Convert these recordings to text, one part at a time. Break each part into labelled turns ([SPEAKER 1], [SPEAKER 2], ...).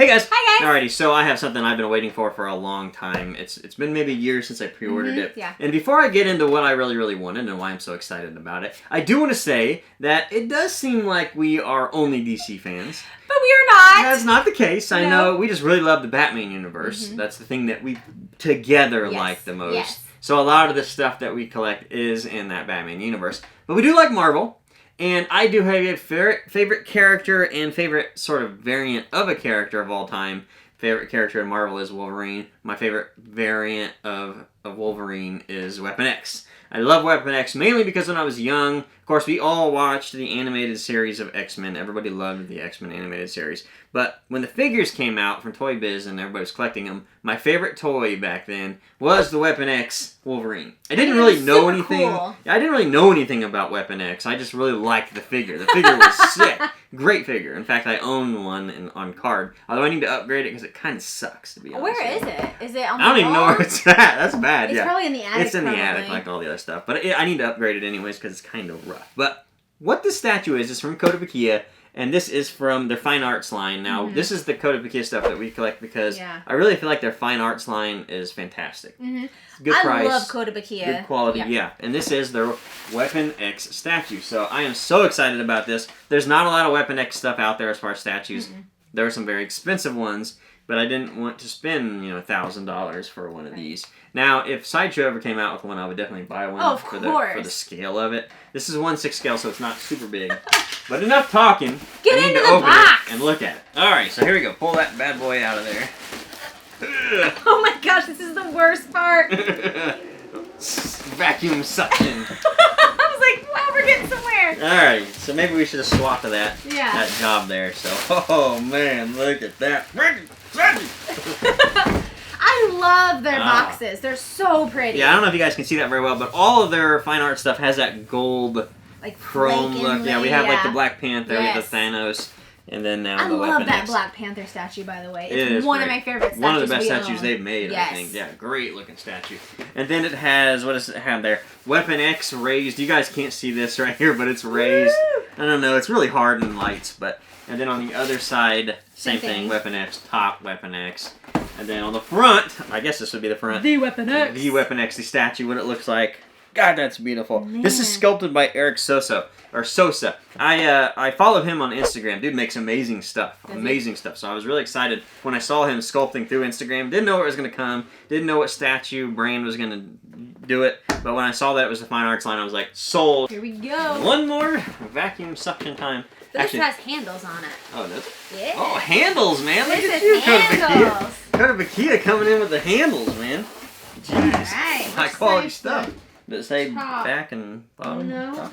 [SPEAKER 1] Hey guys!
[SPEAKER 2] Hi guys!
[SPEAKER 1] Alrighty, so I have something I've been waiting for a long time. It's been maybe a year since I pre-ordered it.
[SPEAKER 2] Yeah.
[SPEAKER 1] And before I get into what I really wanted and why I'm so excited about it, I do want to say that it does seem like we are only DC fans.
[SPEAKER 2] But we are not!
[SPEAKER 1] That's not the case. I
[SPEAKER 2] No.
[SPEAKER 1] know we just really love the Batman universe. That's the thing that we together like the most.
[SPEAKER 2] Yes.
[SPEAKER 1] So a lot of the stuff that we collect is in that Batman universe. But we do like Marvel. And I do have a favorite character and favorite sort of variant of a character of all time. Favorite character in Marvel is Wolverine. My favorite variant of Wolverine is Weapon X. I love Weapon X mainly because when I was young, of course, we all watched the animated series of X-Men. Everybody loved the X-Men animated series. But when the figures came out from Toy Biz and everybody was collecting them, my favorite toy back then was the Weapon X Wolverine. I didn't really know anything.
[SPEAKER 2] Cool.
[SPEAKER 1] I didn't really know anything about Weapon X. I just really liked the figure. The figure was sick. Great figure. In fact, I own one on card. Although I need to upgrade it because it kind of sucks, to be honest.
[SPEAKER 2] Where is it? Is it on the
[SPEAKER 1] I don't even know where it's at. That's bad.
[SPEAKER 2] It's probably in the attic.
[SPEAKER 1] It's in the attic like all the other stuff. But I need to upgrade it anyways because it's kind of rough. But what this statue is from Kotobukiya. And this is from their fine arts line. Now, this is the Kotobukiya stuff that we collect because I really feel like their fine arts line is fantastic. Good price.
[SPEAKER 2] I love Kotobukiya.
[SPEAKER 1] Good quality, yeah. And this is their Weapon X statue. So I am so excited about this. There's not a lot of Weapon X stuff out there as far as statues. There are some very expensive ones, but I didn't want to spend, $1,000 for one of these. Now, if Sideshow ever came out with one, I would definitely buy one for the scale of it. This is 1/6 scale, so it's not super big. But enough talking.
[SPEAKER 2] Get
[SPEAKER 1] I need
[SPEAKER 2] into
[SPEAKER 1] to
[SPEAKER 2] the
[SPEAKER 1] open
[SPEAKER 2] box!
[SPEAKER 1] it and look at it. Alright, so here we go. Pull that bad boy out of there.
[SPEAKER 2] Oh my gosh, this is the worst part.
[SPEAKER 1] Vacuum suction.
[SPEAKER 2] I was like, wow, we're getting somewhere.
[SPEAKER 1] Alright, so maybe we should have swapped that job there. So, oh man, look at that.
[SPEAKER 2] I love their boxes. They're so pretty.
[SPEAKER 1] Yeah, I don't know if you guys can see that very well, but all of their fine art stuff has that gold
[SPEAKER 2] like
[SPEAKER 1] chrome look. Yeah, we have like the Black Panther, we have the
[SPEAKER 2] Yes.
[SPEAKER 1] Thanos, and then now
[SPEAKER 2] I
[SPEAKER 1] the Weapon
[SPEAKER 2] love that
[SPEAKER 1] X.
[SPEAKER 2] Black Panther statue, by the way.
[SPEAKER 1] It
[SPEAKER 2] It's
[SPEAKER 1] is
[SPEAKER 2] one
[SPEAKER 1] great.
[SPEAKER 2] of my favorite statues.
[SPEAKER 1] One of the best
[SPEAKER 2] we
[SPEAKER 1] statues
[SPEAKER 2] own.
[SPEAKER 1] they've made,
[SPEAKER 2] Yes.
[SPEAKER 1] I think. Yeah, great looking statue. And then it has, what does it have there? Weapon X raised. You guys can't see this right here, but it's raised.
[SPEAKER 2] Woo!
[SPEAKER 1] I don't know, it's really hard in lights, but... And then on the other side, same thing, Weapon X, top Weapon X. And then on the front, I guess this would be the front.
[SPEAKER 2] The Weapon X.
[SPEAKER 1] The Weapon X, the statue, what it looks like. God, that's beautiful.
[SPEAKER 2] Man.
[SPEAKER 1] This is sculpted by Eric Sosa. I followed him on Instagram. Dude makes amazing stuff. Amazing stuff. So I was really excited when I saw him sculpting through Instagram. Didn't know where it was going to come. Didn't know what statue brand was going to do it. But when I saw that it was the Fine Arts line, I was like, sold.
[SPEAKER 2] Here we go.
[SPEAKER 1] One more vacuum suction time.
[SPEAKER 2] This has handles on it.
[SPEAKER 1] Oh, does it?
[SPEAKER 2] Yeah.
[SPEAKER 1] Oh, handles, man. Look
[SPEAKER 2] This
[SPEAKER 1] at
[SPEAKER 2] is
[SPEAKER 1] you,
[SPEAKER 2] handles.
[SPEAKER 1] Kotobukiya coming in with the handles, man. Jeez.
[SPEAKER 2] Alright,
[SPEAKER 1] High quality stuff. Does it say
[SPEAKER 2] top.
[SPEAKER 1] back and bottom?
[SPEAKER 2] No.
[SPEAKER 1] Top?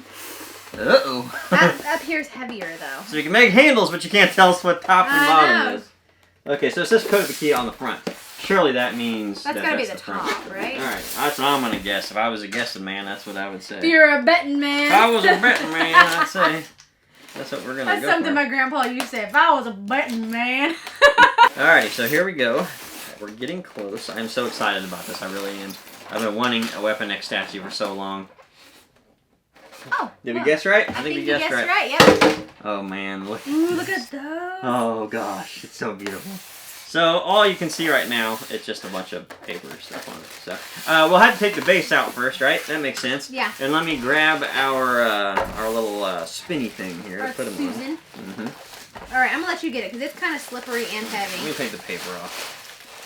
[SPEAKER 1] Uh-oh.
[SPEAKER 2] That up here's heavier, though.
[SPEAKER 1] So you can make handles, but you can't tell us what top and
[SPEAKER 2] I
[SPEAKER 1] bottom
[SPEAKER 2] know.
[SPEAKER 1] is. Okay, so it says Kotobukiya on the front. Surely that means
[SPEAKER 2] That's gotta be the
[SPEAKER 1] front.
[SPEAKER 2] top, right?
[SPEAKER 1] Alright, that's what I'm gonna guess. If I was a guessing man, that's what I would say.
[SPEAKER 2] If you're a betting man.
[SPEAKER 1] If I was a betting man, I'd say that's what we're gonna
[SPEAKER 2] That's
[SPEAKER 1] go
[SPEAKER 2] something
[SPEAKER 1] for.
[SPEAKER 2] my grandpa used to say. If I was a betting man.
[SPEAKER 1] Alrighty, so here we go. We're getting close. I'm so excited about this. I really am. I've been wanting a Weapon X statue for so long.
[SPEAKER 2] Oh.
[SPEAKER 1] Did we guess right?
[SPEAKER 2] I think
[SPEAKER 1] we
[SPEAKER 2] you
[SPEAKER 1] guessed
[SPEAKER 2] guessed
[SPEAKER 1] right.
[SPEAKER 2] yeah.
[SPEAKER 1] Oh man, look.
[SPEAKER 2] Ooh, look at those.
[SPEAKER 1] Oh gosh, it's so beautiful. So all you can see right now, it's just a bunch of paper stuff on it. So we'll have to take the base out first, right? That makes sense.
[SPEAKER 2] Yeah.
[SPEAKER 1] And let me grab our little spinny thing here to put them
[SPEAKER 2] Susan.
[SPEAKER 1] on.
[SPEAKER 2] All right, I'm gonna let you get it because it's kind of slippery and
[SPEAKER 1] Let
[SPEAKER 2] heavy.
[SPEAKER 1] me take the paper off.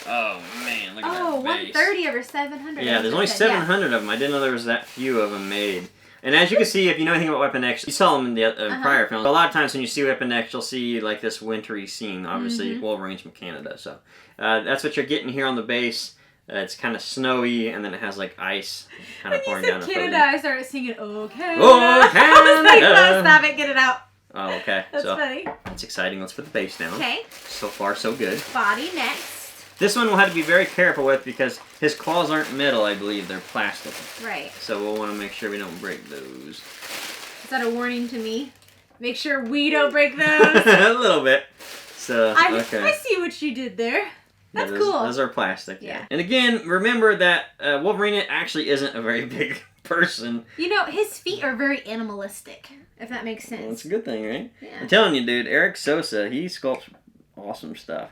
[SPEAKER 1] Oh man, look at
[SPEAKER 2] Oh,
[SPEAKER 1] that base.
[SPEAKER 2] 130 over 700.
[SPEAKER 1] Yeah, there's only 700 of them. I didn't know there was that few of them made. And as you can see, if you know anything about Weapon X, you saw them in the prior films. A lot of times when you see Weapon X, you'll see like this wintry scene. Obviously, Wolverine's from Canada, so that's what you're getting here on the base. It's kind of snowy, and then it has like ice kind of pouring down.
[SPEAKER 2] When you said Canada, I started singing, "Oh Canada."
[SPEAKER 1] Oh, Canada.
[SPEAKER 2] I was like, "No, stop it, get it out."
[SPEAKER 1] Oh, okay.
[SPEAKER 2] That's
[SPEAKER 1] so
[SPEAKER 2] funny.
[SPEAKER 1] that's exciting. Let's put the base down.
[SPEAKER 2] Okay.
[SPEAKER 1] So far, so good.
[SPEAKER 2] Body next.
[SPEAKER 1] This one we'll have to be very careful with because his claws aren't metal, I believe. They're plastic.
[SPEAKER 2] Right.
[SPEAKER 1] So we'll want to make sure we don't break those.
[SPEAKER 2] Is that a warning to me? Make sure we don't break those.
[SPEAKER 1] A little bit. So, okay.
[SPEAKER 2] I see what you did there. That's
[SPEAKER 1] those,
[SPEAKER 2] cool.
[SPEAKER 1] Those are plastic.
[SPEAKER 2] Yeah.
[SPEAKER 1] And again, remember that Wolverine actually isn't a very big person.
[SPEAKER 2] You know, his feet are very animalistic, if that makes sense.
[SPEAKER 1] Well, that's a good thing, right?
[SPEAKER 2] Yeah.
[SPEAKER 1] I'm telling you, dude, Eric Sosa, he sculpts awesome stuff.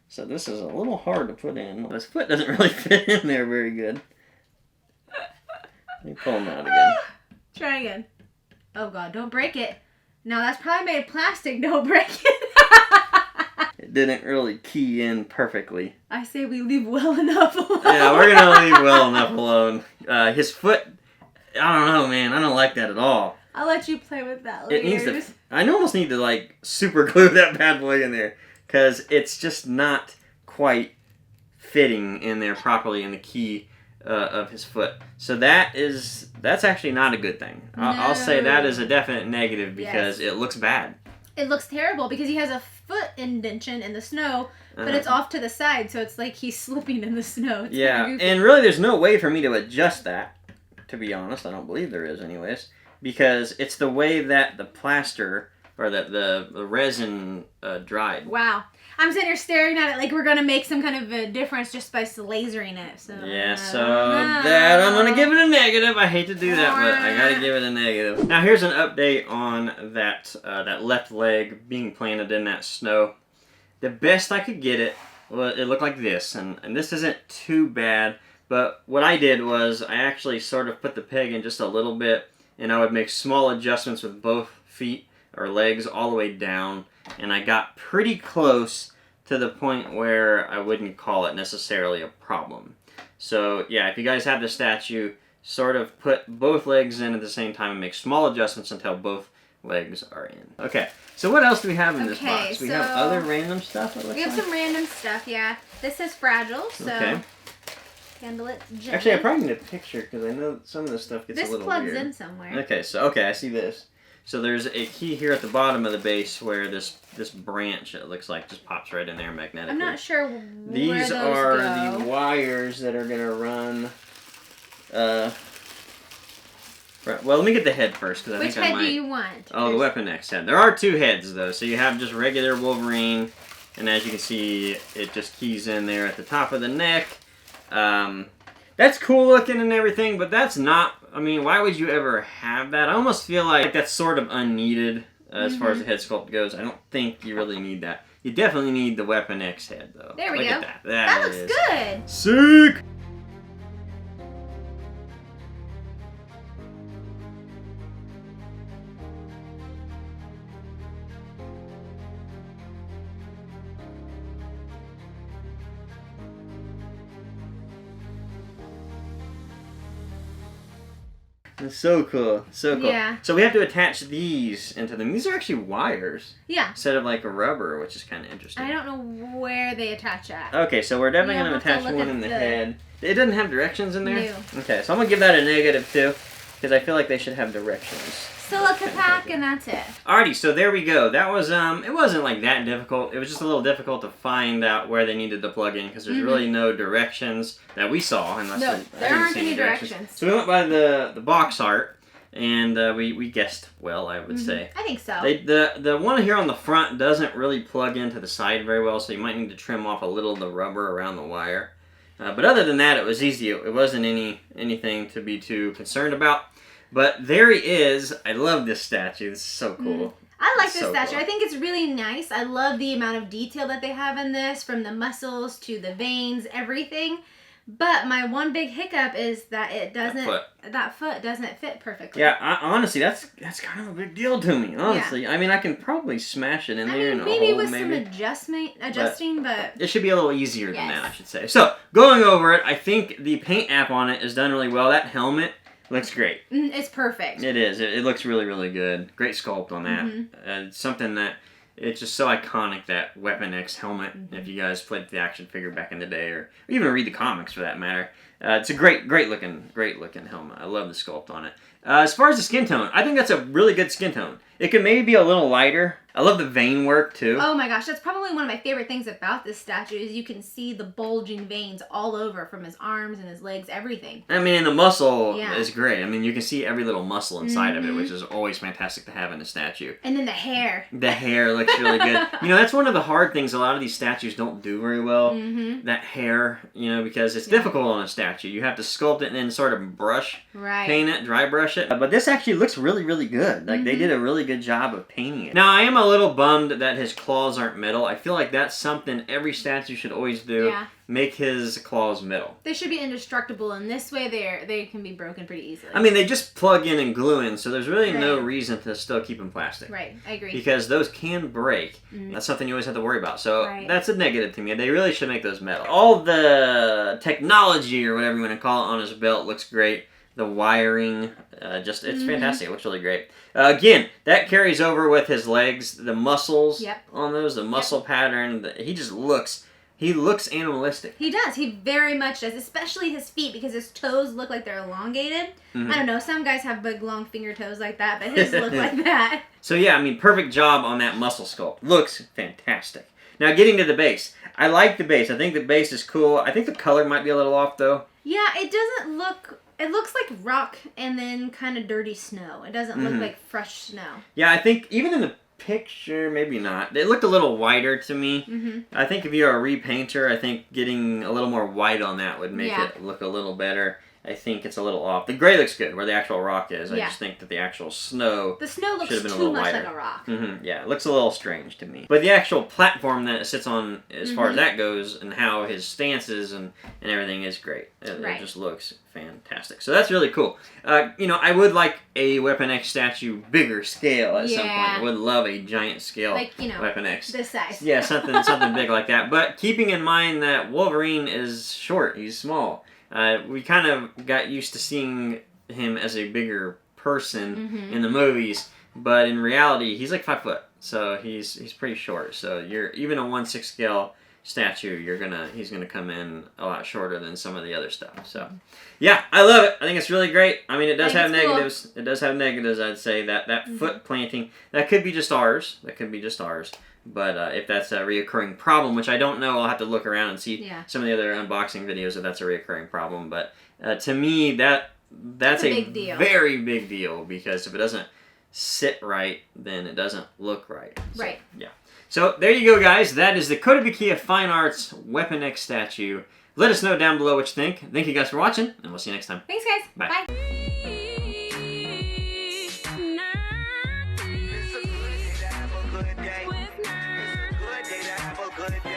[SPEAKER 1] So this is a little hard to put in. His foot doesn't really fit in there very good. Let me pull him out again.
[SPEAKER 2] Try again. Oh God, don't break it. No, that's probably made of plastic. Don't break it.
[SPEAKER 1] It didn't really key in perfectly.
[SPEAKER 2] I say we leave well enough alone.
[SPEAKER 1] Yeah, we're gonna leave well enough alone. His foot, I don't know, man. I don't like that at all.
[SPEAKER 2] I'll let you play with that later.
[SPEAKER 1] It needs to. I almost need to like super glue that bad boy in there because it's just not quite fitting in there properly in the key of his foot. So that's actually not a good thing. I'll say that is a definite negative because it looks bad.
[SPEAKER 2] It looks terrible because he has a foot indentation in the snow, but it's off to the side, so it's like he's slipping in the snow. It's
[SPEAKER 1] and really there's no way for me to adjust that, to be honest. I don't believe there is anyways, because it's the way that the plaster or that the resin dried.
[SPEAKER 2] Wow. I'm sitting here staring at it like we're going to make some kind of a difference just by lasering it. So
[SPEAKER 1] yeah, that I'm going to give it a negative. I hate to do that, but I got to give it a negative. Now here's an update on that left leg being planted in that snow. The best I could get it, well, it looked like this, and this isn't too bad, but what I did was I actually sort of put the peg in just a little bit, and I would make small adjustments with both feet or legs all the way down, and I got pretty close to the point where I wouldn't call it necessarily a problem. So yeah, if you guys have the statue, sort of put both legs in at the same time and make small adjustments until both legs are in. Okay, so what else do we have in this box? We have other random stuff, it looks
[SPEAKER 2] We have
[SPEAKER 1] like?
[SPEAKER 2] some random stuff, yeah. This is fragile, so handle it gently.
[SPEAKER 1] Actually, I probably need a picture because I know some of this stuff gets a little weird.
[SPEAKER 2] This plugs in somewhere.
[SPEAKER 1] Okay, I see this. So there's a key here at the bottom of the base where this branch, it looks like, just pops right in there magnetically.
[SPEAKER 2] I'm not sure where
[SPEAKER 1] These
[SPEAKER 2] those
[SPEAKER 1] are
[SPEAKER 2] go.
[SPEAKER 1] the wires that are going to run... right, well, let me get the head first. Cause I
[SPEAKER 2] Which
[SPEAKER 1] think I
[SPEAKER 2] head
[SPEAKER 1] might...
[SPEAKER 2] do you want?
[SPEAKER 1] Oh, the Weapon X head. There are two heads, though. So you have just regular Wolverine, and as you can see, it just keys in there at the top of the neck. That's cool looking and everything, but that's not... I mean, why would you ever have that? I almost feel like that's sort of unneeded as far as the head sculpt goes. I don't think you really need that. You definitely need the Weapon X head, though.
[SPEAKER 2] There we
[SPEAKER 1] Look
[SPEAKER 2] go.
[SPEAKER 1] at that.
[SPEAKER 2] That looks good.
[SPEAKER 1] Sick! That's so cool. So cool.
[SPEAKER 2] Yeah.
[SPEAKER 1] So we have to attach these into them. These are actually wires.
[SPEAKER 2] Yeah.
[SPEAKER 1] Instead of like a rubber, which is kind of interesting.
[SPEAKER 2] I don't know where they attach at.
[SPEAKER 1] Okay, so we're definitely going to attach one in the head. It doesn't have directions in there?
[SPEAKER 2] No.
[SPEAKER 1] Okay, so I'm going to give that a negative too, because I feel like they should have directions.
[SPEAKER 2] Silica pack, and that's it.
[SPEAKER 1] Alrighty, so there we go. That was, it wasn't like that difficult. It was just a little difficult to find out where they needed to plug in, because there's really no directions that we saw. Unless
[SPEAKER 2] No,
[SPEAKER 1] I
[SPEAKER 2] there
[SPEAKER 1] didn't
[SPEAKER 2] aren't
[SPEAKER 1] see
[SPEAKER 2] any directions.
[SPEAKER 1] So we went by the box art, and we guessed well, I would say.
[SPEAKER 2] I think so.
[SPEAKER 1] The one here on the front doesn't really plug into the side very well, so you might need to trim off a little of the rubber around the wire. But other than that, it was easy. It wasn't anything to be too concerned about. But there he is. I love this statue. This is so cool.
[SPEAKER 2] I like this
[SPEAKER 1] so
[SPEAKER 2] statue.
[SPEAKER 1] cool.
[SPEAKER 2] I think it's really nice. I love the amount of detail that they have in this, from the muscles to the veins, everything. But my one big hiccup is that that foot doesn't fit perfectly.
[SPEAKER 1] Yeah, honestly, that's kind of a big deal to me. Honestly, yeah. I mean, I can probably smash it in there in a
[SPEAKER 2] maybe
[SPEAKER 1] hole,
[SPEAKER 2] with some adjusting, but
[SPEAKER 1] it should be a little easier than that, I should say. So going over it, I think the paint app on it is done really well. That helmet looks great.
[SPEAKER 2] It's perfect.
[SPEAKER 1] It is. It looks really, really good. Great sculpt on that. It's something that it's just so iconic, that Weapon X helmet. If you guys played the action figure back in the day, or even read the comics for that matter, it's a great looking helmet. I love the sculpt on it. As far as the skin tone, I think that's a really good skin tone. It could maybe be a little lighter. I love the vein work too.
[SPEAKER 2] Oh my gosh, that's probably one of my favorite things about this statue is you can see the bulging veins all over from his arms and his legs, everything.
[SPEAKER 1] I mean, and the muscle is great. I mean, you can see every little muscle inside of it, which is always fantastic to have in a statue.
[SPEAKER 2] And then the hair.
[SPEAKER 1] The hair looks really good. You know, that's one of the hard things a lot of these statues don't do very well. That hair, you know, because it's difficult on a statue. statue. You have to sculpt it and then sort of
[SPEAKER 2] right.
[SPEAKER 1] paint it, dry brush it. But this actually looks really, really good. Like they did a really good job of painting it. Now I am a little bummed that his claws aren't metal. I feel like that's something every statue should always do.
[SPEAKER 2] Yeah.
[SPEAKER 1] Make his claws metal.
[SPEAKER 2] They should be indestructible, and this way they can be broken pretty easily.
[SPEAKER 1] I mean, they just plug in and glue in, so there's really no reason to still keep them plastic.
[SPEAKER 2] Right, I agree.
[SPEAKER 1] Because those can break. That's something you always have to worry about. So that's a negative to me. They really should make those metal. All the technology, or whatever you want to call it, on his belt looks great. The wiring, it's fantastic. It looks really great. Again, that carries over with his legs, the muscles on those, the muscle pattern. He just looks... He looks animalistic.
[SPEAKER 2] He does. He very much does, especially his feet, because his toes look like they're elongated. I don't know, some guys have big, long finger toes like that, but his look like that.
[SPEAKER 1] So yeah, I mean, perfect job on that muscle sculpt. Looks fantastic. Now, getting to the base. I like the base. I think the base is cool. I think the color might be a little off, though.
[SPEAKER 2] Yeah, it doesn't look... It looks like rock and then kind of dirty snow. It doesn't look like fresh snow.
[SPEAKER 1] Yeah, I think even in the picture, maybe not. It looked a little whiter to me. I think if you're a repainter, I think getting a little more white on that would make it look a little better. I think it's a little off. The gray looks good where the actual rock is. I just think that the actual snow
[SPEAKER 2] The snow looks
[SPEAKER 1] should have been a
[SPEAKER 2] too
[SPEAKER 1] little
[SPEAKER 2] much
[SPEAKER 1] whiter.
[SPEAKER 2] like a rock.
[SPEAKER 1] Yeah, it looks a little strange to me. But the actual platform that it sits on, as far as that goes, and how his stance is and everything is great. It just looks fantastic. So that's really cool. You know, I would like a Weapon X statue bigger scale at some point. I would love a giant scale Weapon X.
[SPEAKER 2] This size.
[SPEAKER 1] Yeah, something big like that. But keeping in mind that Wolverine is short, he's small. We kind of got used to seeing him as a bigger person in the movies, but in reality, he's like 5 foot, so he's pretty short. So you're even a 1/6 scale statue, he's gonna come in a lot shorter than some of the other stuff. So yeah, I love it. I think it's really great. I mean, it does have negatives. Cool. It does have negatives. I'd say that foot planting, that could be just ours. But if that's a reoccurring problem, which I don't know, I'll have to look around and see some of the other unboxing videos if that's a reoccurring problem. But to me, that's a
[SPEAKER 2] big deal.
[SPEAKER 1] Very big deal, because if it doesn't sit right, then it doesn't look right. So, yeah. So there you go, guys. That is the Kotobukiya Fine Arts Weapon X statue. Let us know down below what you think. Thank you guys for watching, and we'll see you next time.
[SPEAKER 2] Thanks, guys.
[SPEAKER 1] Bye.
[SPEAKER 2] Bye.
[SPEAKER 3] Good day to have a good day.